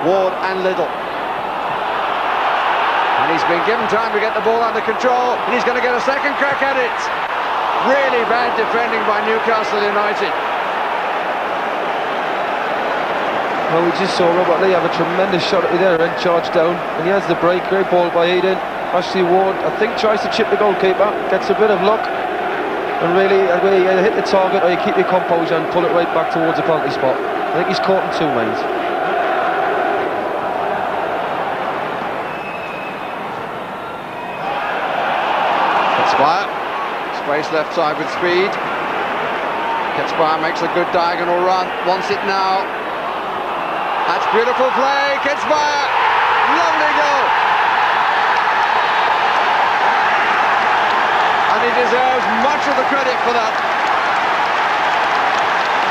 Ward and Liddell. And he's been given time to get the ball under control, and he's going to get a second crack at it. Really bad defending by Newcastle United. Well, we just saw Robert Lee have a tremendous shot at there and charge down, and he has the break. Great ball by Eden. Ashley Ward, I think, tries to chip the goalkeeper, gets a bit of luck, and really you hit the target or you keep your composure and pull it right back towards the penalty spot. I think he's caught in two minds. Ketspire, space left side with speed. Ketspire makes a good diagonal run, wants it now. That's beautiful play, Ketspire, lovely goal. And he deserves much of the credit for that.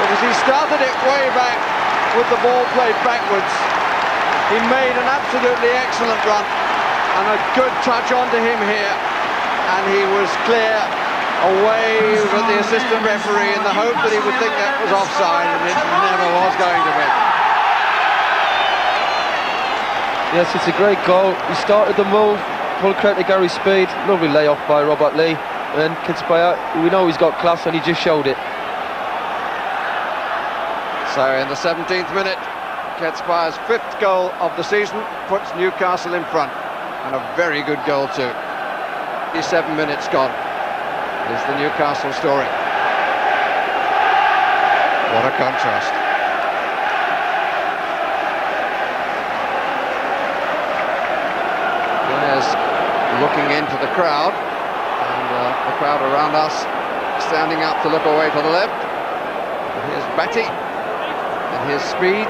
Because he started it way back with the ball played backwards. He made an absolutely excellent run and a good touch onto him here. And he was clear away with the assistant referee in the hope that he would think that was offside, and it never was going to be. Yes, it's a great goal. He started the move, full credit to Gary Speed, lovely layoff by Robert Lee, and Ketspire, we know he's got class and he just showed it. So in the 17th minute, Ketspire's 5th goal of the season puts Newcastle in front, and a very good goal too. 7 minutes gone is the Newcastle story. What a contrast. There's looking into the crowd, and the crowd around us standing up to look away to the left. And here's Batty, and here's Speed.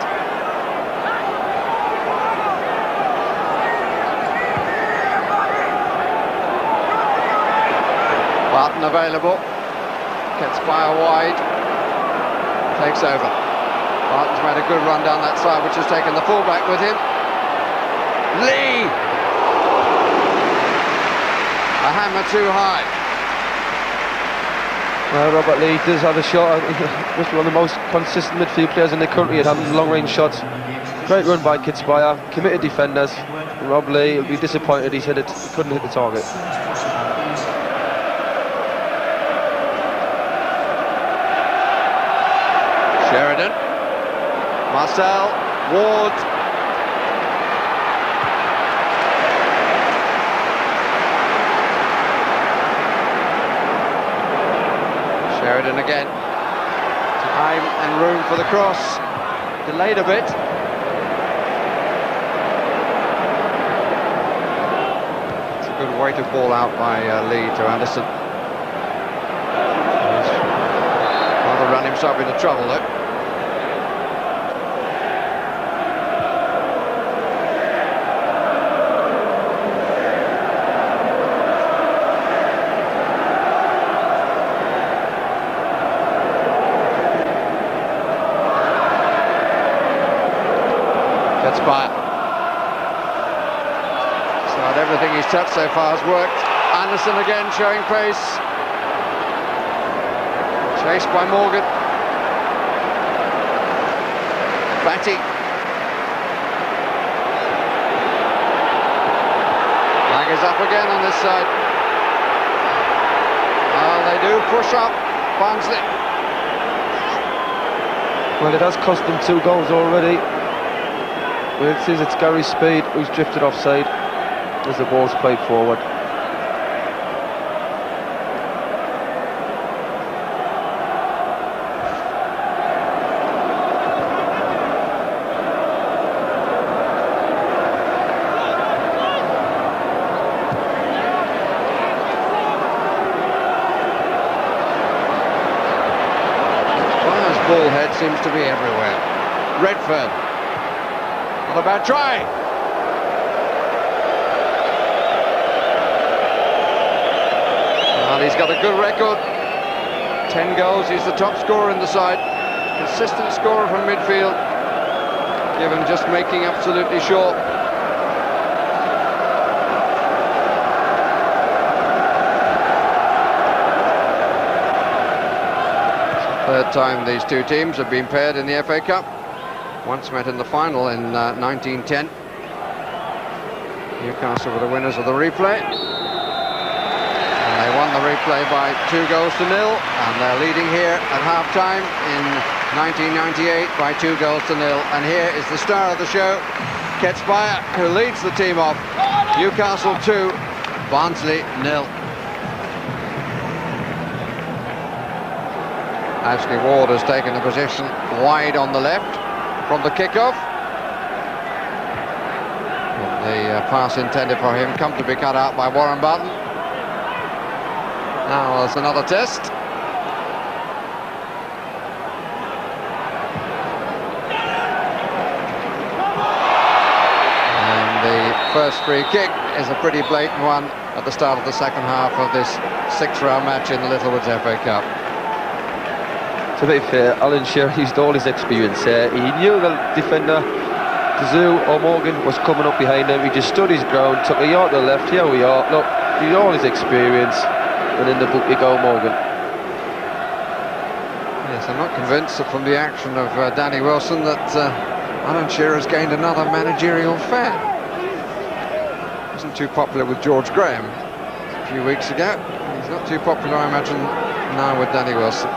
Barton available. Ketspire wide. Takes over. Barton's made a good run down that side, which has taken the fullback with him. Lee! A hammer too high. Robert Lee does have a shot. He must be one of the most consistent midfield players in the country at having long-range shots. Great run by Ketspire. Committed defenders. Rob Lee will be disappointed he couldn't hit the target. Sheridan, Marcel, Ward. Sheridan again. Time and room for the cross. Delayed a bit. It's a good weighted ball out by Lee to Anderson. Rather run himself into trouble though. Ketspire. So everything he's touched so far has worked. Anderson again showing pace. Chased by Morgan. Batty. Flag is up again on this side. Well, they do push up Barnsley. Well, it has cost them 2 goals already. Well, it says it's Gary Speed who's drifted offside as the ball's played forward. Ball head seems to be everywhere. Redfern. Not a bad try. Well, he's got a good record. 10 goals. He's the top scorer in the side. Consistent scorer from midfield. Given just making absolutely sure. Third time these two teams have been paired in the FA Cup. once met in the final in 1910. Newcastle were the winners of the replay. And they won the replay by 2-0, and they're leading here at half-time in 1998 by 2-0. And here is the star of the show, Ketzbauer, who leads the team off. Newcastle 2, Barnsley 0. Ashley Ward has taken a position wide on the left from the kickoff. The pass intended for him come to be cut out by Warren Barton. Now there's another test. And the first free kick is a pretty blatant one at the start of the second half of this 6th-round match in the Littlewoods FA Cup. To be fair, Alan Shearer used all his experience there. He knew the defender, Zoo or Morgan, was coming up behind him. He just stood his ground, took a yard to the left. Here we are. Look, he used all his experience, and in the book you go, Morgan. Yes, I'm not convinced that from the action of Danny Wilson that Alan Shearer has gained another managerial fan. Wasn't too popular with George Graham a few weeks ago. He's not too popular, I imagine, now with Danny Wilson.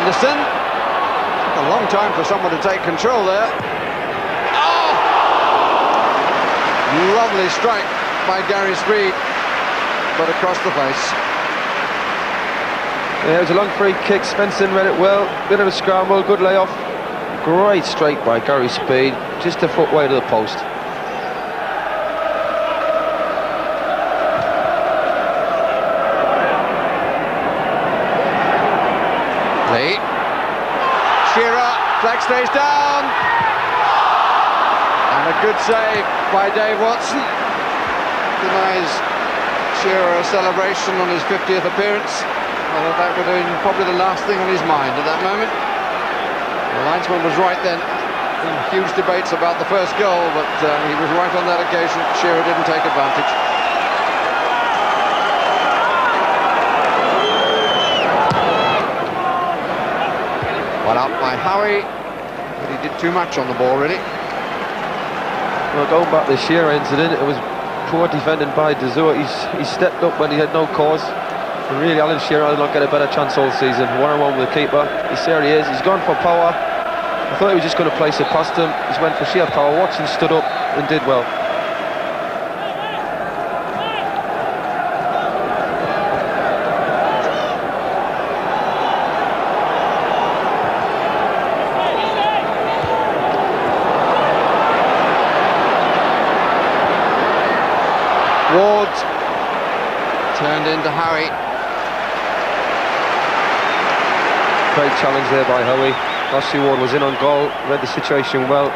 Anderson. Took a long time for someone to take control there. Oh! Lovely strike by Gary Speed, but across the face. Yeah, it was a long free kick. Svensson read it well. Bit of a scramble, good layoff. Great strike by Gary Speed, just a foot wide of the post. Lee. Shearer, flag stays down. And a good save by Dave Watson. Denies Shearer a celebration on his 50th appearance. Although that would have been probably the last thing on his mind at that moment. The linesman was right then. Huge debates about the first goal, but he was right on that occasion. Shearer didn't take advantage. Well up by Howie, but he did too much on the ball, really. Well, going back to the Shearer incident, it was poor defending by Dezua. He stepped up when he had no cause. And really, Alan Shearer did not get a better chance all season. 1-on-1 with the keeper. There he is. He's gone for power. I thought he was just going to place it past him. He went for sheer power. Watson stood up and did well. Ward turned into Howie. Great challenge there by Howie. Ashley Ward was in on goal, read the situation well.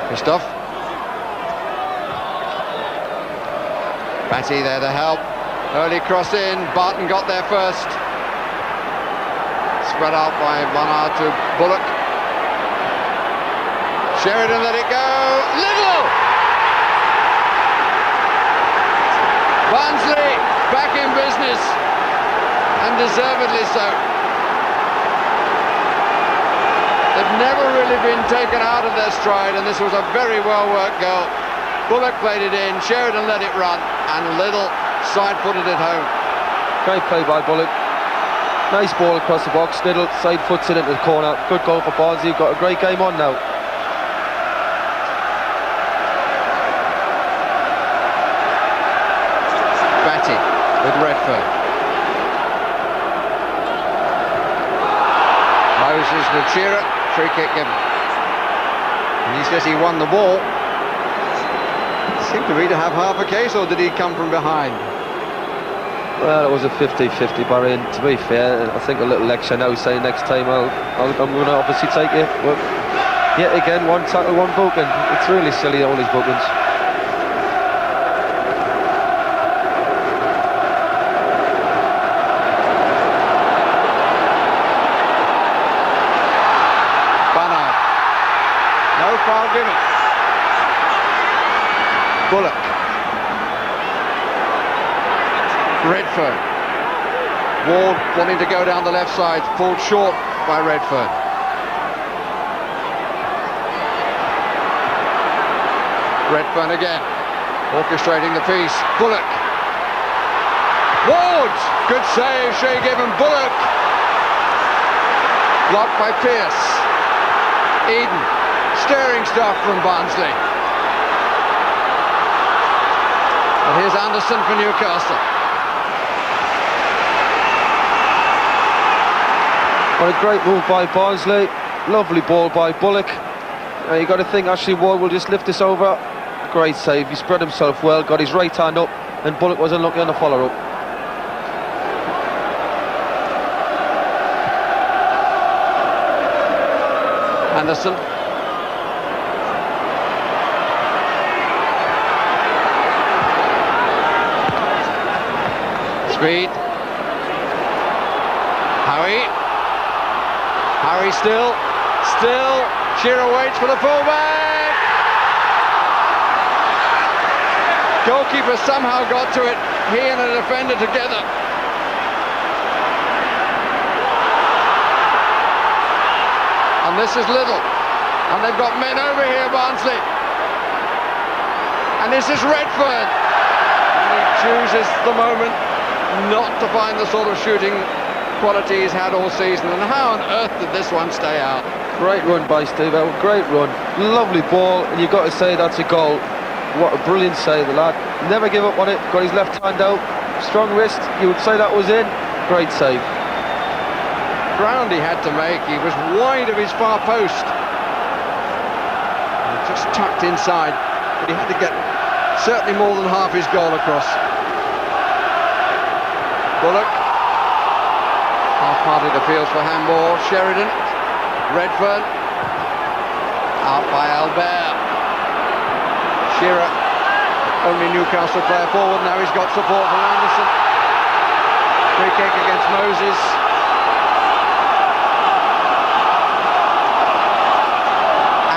Christoph. Batty there to help. Early cross in. Barton got there first. Spread out by Barnard to Bullock. Sheridan let it go. Little! Barnsley back in business. And deservedly so. They've never really been taken out of their stride, and this was a very well-worked goal. Bullock played it in, Sheridan let it run, and Little side-footed it home. Great play by Bullock. Nice ball across the box. Little side-foots it into the corner. Good goal for Barnsley. Got a great game on now. Batty with Redfern. Moses with Shearer, free kick given. And he says he won the ball. Seemed to me to have half a case, or did he come from behind? Well, it was a 50-50 barrier, and to be fair, I think a little lecture now saying next time I'm going to obviously take it. But yet again, one tackle, one booking. It's really silly, all these bookings. Foul given. Redfern. Ward wanting to go down the left side, pulled short by Redfern. Redfern again, orchestrating the piece. Bullock. Ward! Good save, Shay Given. Bullock. Blocked by Pearce. Eden. Stirring stuff from Barnsley. And here's Anderson for Newcastle. What a great move by Barnsley. Lovely ball by Bullock. You got to think Ashley Ward will just lift this over. Great save. He spread himself well, got his right hand up, and Bullock was unlucky on the follow-up. Anderson. Speed. Howie still. Shearer waits for the fullback. Goalkeeper somehow got to it. He and a defender together. And this is Little. And they've got men over here, Barnsley. And this is Redfern. And he chooses the moment not to find the sort of shooting quality he's had all season. And how on earth did this one stay out? Great run by Steve L. Great run. Lovely ball. And you've got to say that's a goal. What a brilliant save, the lad. Never give up on it. Got his left hand out. Strong wrist. You would say that was in. Great save. Ground he had to make. He was wide of his far post. Just tucked inside. But he had to get certainly more than half his goal across. Bullock. Half-hearted appeals for handball. Sheridan. Redfern. Out by Albert. Shearer. Only Newcastle player forward. Now he's got support from Anderson. Free kick against Moses.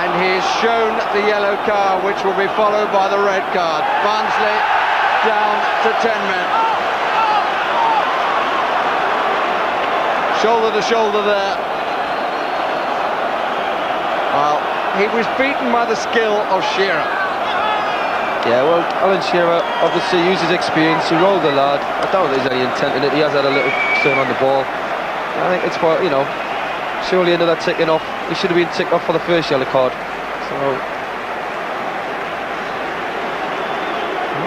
And he's shown the yellow card, which will be followed by the red card. Barnsley down to 10 men. Shoulder to shoulder there. Well, he was beaten by the skill of Shearer. Yeah, well, Alan Shearer obviously used his experience. He rolled the lad. I don't think there's any intent in it. He has had a little turn on the ball. I think it's for, you know, surely another ticking off. He should have been ticked off for the first yellow card. So,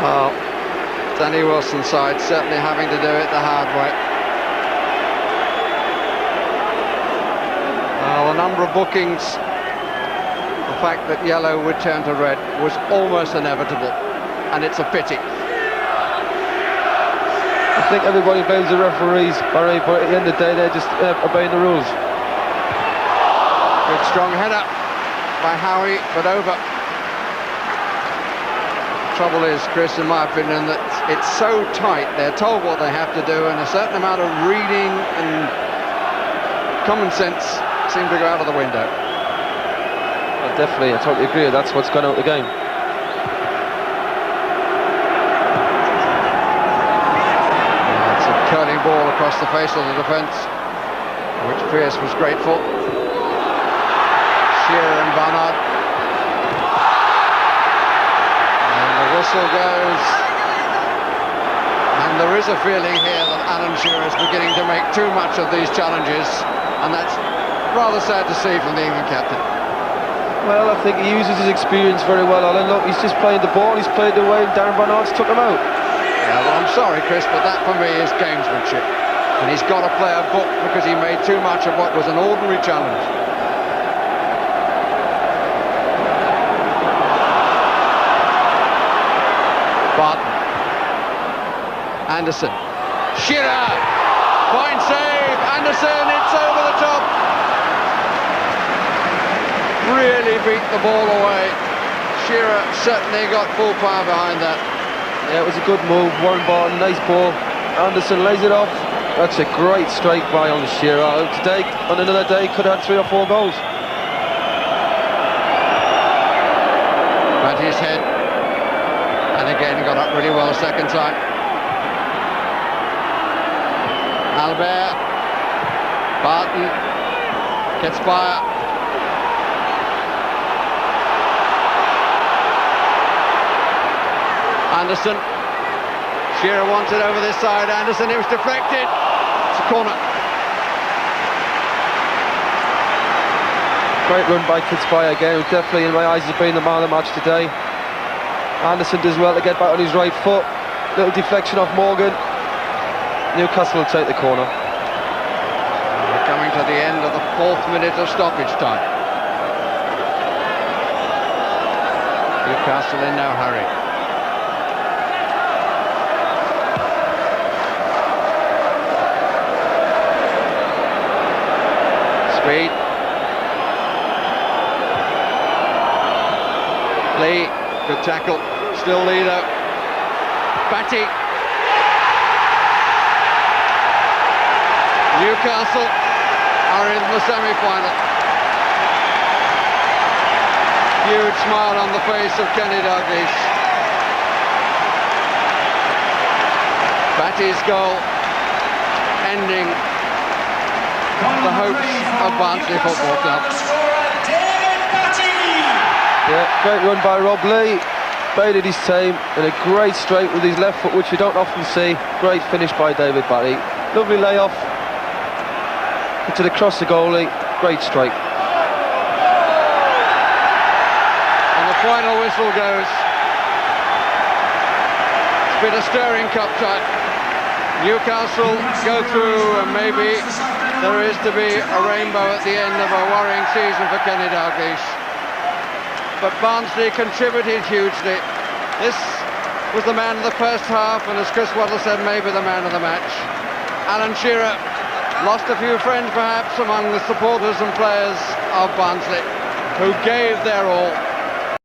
well, Danny Wilson's side certainly having to do it the hard way. Well, the number of bookings, the fact that yellow would turn to red was almost inevitable, and it's a pity. I think everybody blames the referees, Barry, but at the end of the day, they're just obeying the rules. Good strong header by Howie, but over. The trouble is, Chris, in my opinion, that it's so tight. They're told what they have to do, and a certain amount of reading and common sense seem to go out of the window. Well, definitely, I totally agree. That's what's gone out of the game. It's a curling ball across the face of the defence, which Pearce was grateful. Shearer and Barnard. And the whistle goes. And there is a feeling here that Alan Shearer is beginning to make too much of these challenges, and that's rather sad to see from the England captain. Well, I think he uses his experience very well, Alan. Look, he's just playing the ball, he's played the way, and Darren Barnard's took him out. Yeah, well, I'm sorry, Chris, but that for me is gamesmanship. And he's got to play a book because he made too much of what was an ordinary challenge. Barton. Anderson. Shearer! Fine save! Anderson, it's over the top! Really beat the ball away. Shearer certainly got full power behind that. Yeah, it was a good move. Warren Barton, nice ball. Anderson lays it off. That's a great strike by on Shearer. Today, on another day, could have had 3 or 4 goals. But his head, and again got up really well second time. Albert, Barton, gets by. Anderson, Shearer wants it over this side. Anderson, it was deflected. It's a corner. Great run by Kitspire again, who definitely in my eyes has been the man of the match today. Anderson does well to get back on his right foot. Little deflection off Morgan. Newcastle will take the corner. We're coming to the end of the 4th minute of stoppage time. Newcastle in no hurry. Speed. Lee, good tackle. Still Lee though. Batty. Newcastle are in the semi-final. Huge smile on the face of Kenny Dalglish. Batty's goal ending the hopes of Barnsley Football Club. Yeah, great run by Rob Lee. Baited his team in a great straight with his left foot, which we don't often see. Great finish by David Batty. Lovely layoff. Into the cross the goalie. Great strike. And the final whistle goes. It's been a stirring cup tie. Newcastle go through, and maybe there is to be a rainbow at the end of a worrying season for Kenny Dalglish. But Barnsley contributed hugely. This was the man of the first half, and as Chris Waddle said, maybe the man of the match. Alan Shearer lost a few friends perhaps among the supporters and players of Barnsley, who gave their all.